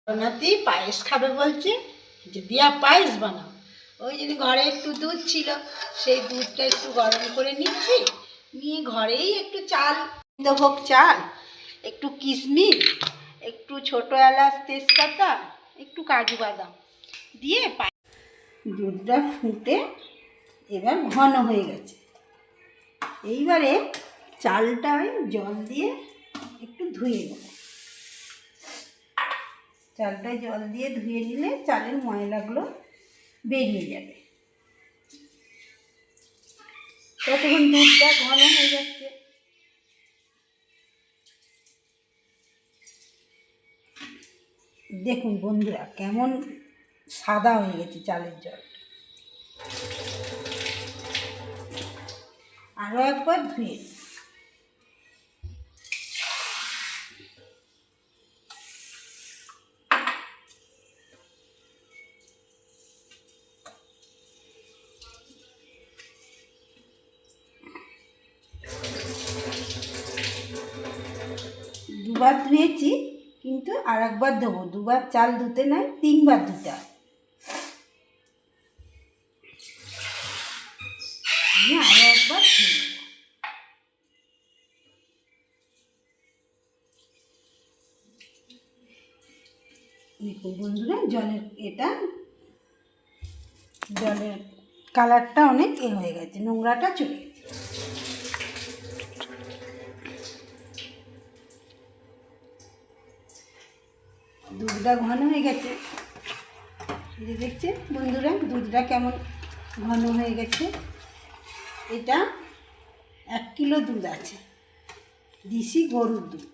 নাতি পায়েস খাবে বলছে, যে দিয়া পায়েস বানাও। ওই জন্য ঘরে একটু দুধ ছিল, সেই দুধটা একটু গরম করে নিচ্ছি, নিয়ে ঘরেই একটু চাল, গোবিন্দভোগ চাল, একটু কিশমিশ, একটু ছোটো এলাচ, তেজপাতা, একটু কাজু বাদাম দিয়ে দুধটা ফুটে এবার ঘন হয়ে গেছে। এইবারে চালটা জল দিয়ে একটু ধুয়ে নেব। চালটায় জল দিয়ে ধুয়ে নিলে চালের ময়লাগুলো বেরিয়ে যাবে। ততক্ষণ দুধটা ঘন হয়ে যাচ্ছে। দেখুন বন্ধুরা, কেমন সাদা হয়ে গেছে চালের জল। আরও একবার ধুয়ে দুবার ধুয়েছি, কিন্তু আর একবার দেবো। দুবার চাল ধুতে নয়, 3বার ধুতে হয়। আরও একবার ধুয়ে নেব। দেখুন বন্ধুরা, জলের কালারটা অনেক হয়ে গেছে, নোংরাটা চলে গেছে। দুধটা ঘন হয়ে গেছে, দেখছেন বন্ধুরা দুধটা কেমন ঘন হয়ে গেছে। এটা 1 কিলো দুধ আছে, দেশি গরুর দুধ।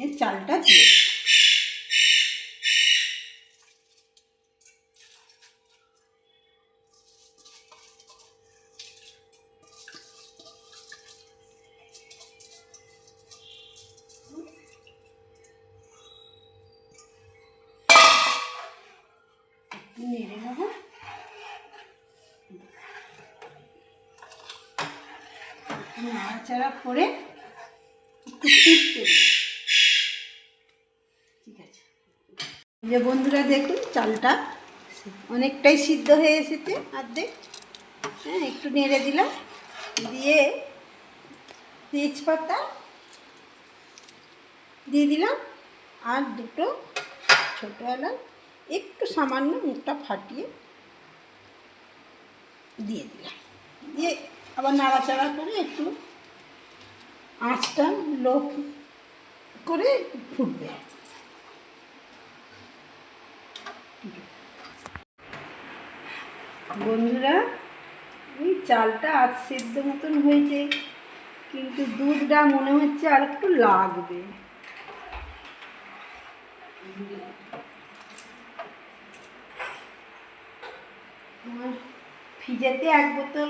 এর চালটা দিয়ে নেড়ে নেব। নাড়াচাড়া করে একটু ফুটতে দেব। ঠিক আছে, যে বন্ধুরা দেখুন চালটা অনেকটাই সিদ্ধ হয়ে এসেছে, অর্ধেক। হ্যাঁ, একটু নেড়ে দিলাম, দিয়ে তেজপাতা দিয়ে দিলাম, আর দুটো ছোটো এলাচ একটু সামান্য মুখটা ফাটিয়ে দিয়ে দিলাম। দিয়ে আবার নাড়াচাড়া করে একটু আঁচটা লো করে ফুটবে। বন্ধুরা, এই চালটা আজ সেদ্ধ মতন হয়েছে, কিন্তু দুধটা মনে হচ্ছে আর একটু লাগবে। আমার ফ্রিজেতে 1 বোতল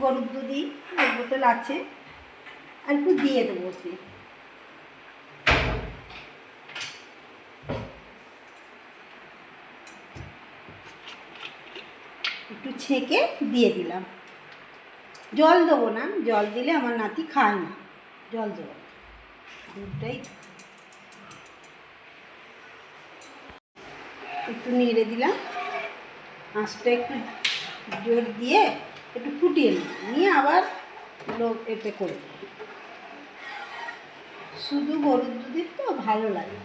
গরুর দুধই, 1 বোতল আছে, আর একটু দিয়ে দেবো। একটু ছেঁকে দিয়ে দিলাম। জল দেবো না, জল দিলে আমার নাতি খায় না, জল দেবো না, দুধটাই। একটু নেড়ে দিলাম, আঁচটা একটু জোর দিয়ে একটু ফুটিয়ে নিয়ে আবার এতে করে শুধু গরুর দুধের তো ভালো লাগে।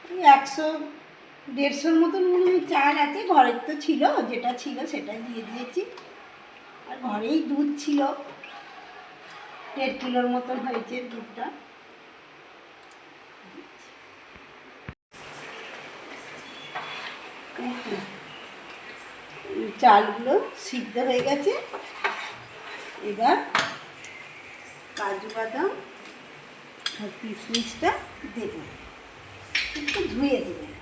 100-150 মতন মনে হয় চাল আছে, ঘরের তো ছিল, যেটা ছিল সেটাই দিয়ে দিয়েছি। আর ঘরেই দুধ ছিল, 1.5 কিলোর মতন হয়েছে দুধটা। চালগুলো সিদ্ধ হয়ে গেছে, এবার কাজু বাদাম আর কিশমিশটা দেব, একটু ধুয়ে দেবেন।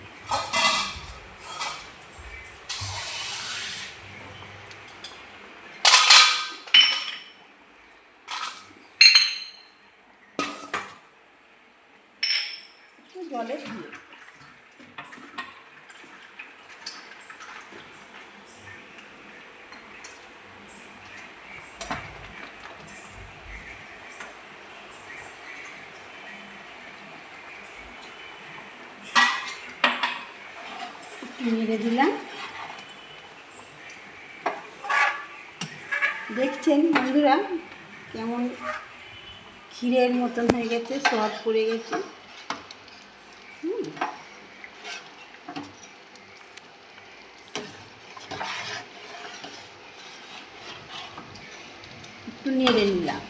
একটু জলে ধুয়ে নেড়ে দিলাম। দেখছেন বন্ধুরা কেমন ক্ষীরের মতন হয়ে গেছে, সব পড়ে গেছে। একটু নেড়ে নিলাম,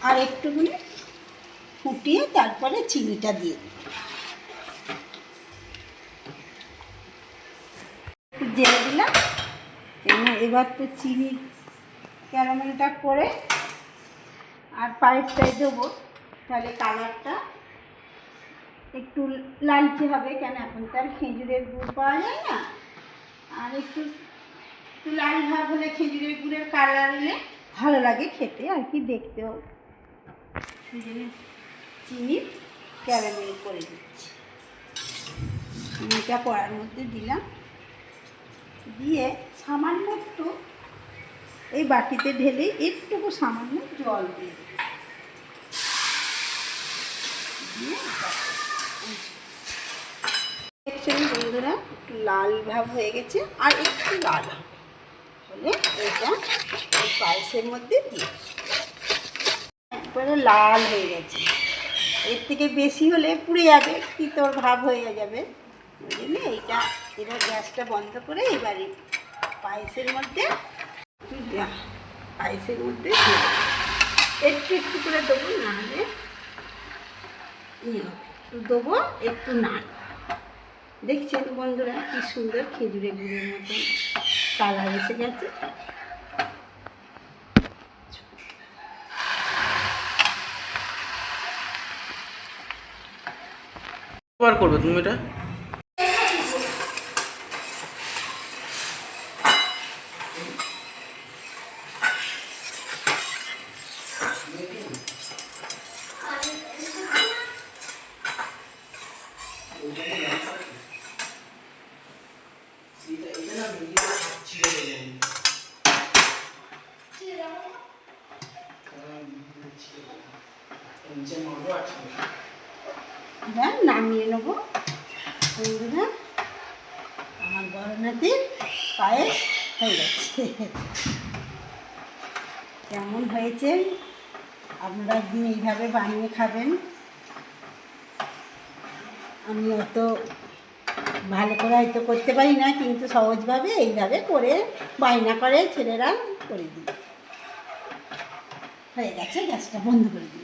আর একটুখানি ফুটিয়ে তারপরে চিনিটা দিয়ে দিই। একটু জেলে দিলাম, কেন এবার তো চিনি ক্যারামেলটা করে আর পায়েসটাই দেবো, তাহলে কালারটা একটু লালচে হবে। কেন এখন তো আর খেজুরের গুড় পাওয়া যায় না, আর একটু লাল ভাব হলে খেজুরের গুড়ের কালার হলে ভালো লাগে খেতে আর কি, দেখতেও। সেই জন্য চিনি ক্যারামেল করে দিচ্ছি। চিনিটা কড়ার মধ্যে দিলাম, দিয়ে সামান্য একটু এই বাটিতে ঢেলে একটুকু সামান্য জল দিয়ে দেখছেন বন্ধুরা একটু লাল ভাব হয়ে গেছে, আর একটু লাল হলে এটা এই পায়েসের মধ্যে দিয়ে একবারে লাল হয়ে গেছে। এর থেকে বেশি হলে পুড়ে যাবে, তিতর ভাব হয়ে যাবে। ওই জন্য এবার গ্যাসটা বন্ধ করে এবারে পায়েসের মধ্যে একটু একটু করে দেবো, নাহলে একটু দেবো, একটু নাড়। দেখছেন বন্ধুরা কি সুন্দর খেজুরের গুড়ের মতন কালার এসে গেছে। কবার করবে তুমি এটা? এবার নামিয়ে নেবো বন্ধুরা, আমার গরনাথের পায়েস হয়ে গেছে। কেমন হয়েছে আপনারা একদিন এইভাবে বানিয়ে খাবেন। আমি অত ভালো করে হয়তো করতে পারি না, কিন্তু সহজভাবে এইভাবে করে বায়না করে ছেলেরা করে দিই। হয়ে গেছে, গ্যাসটা বন্ধ করে দিই।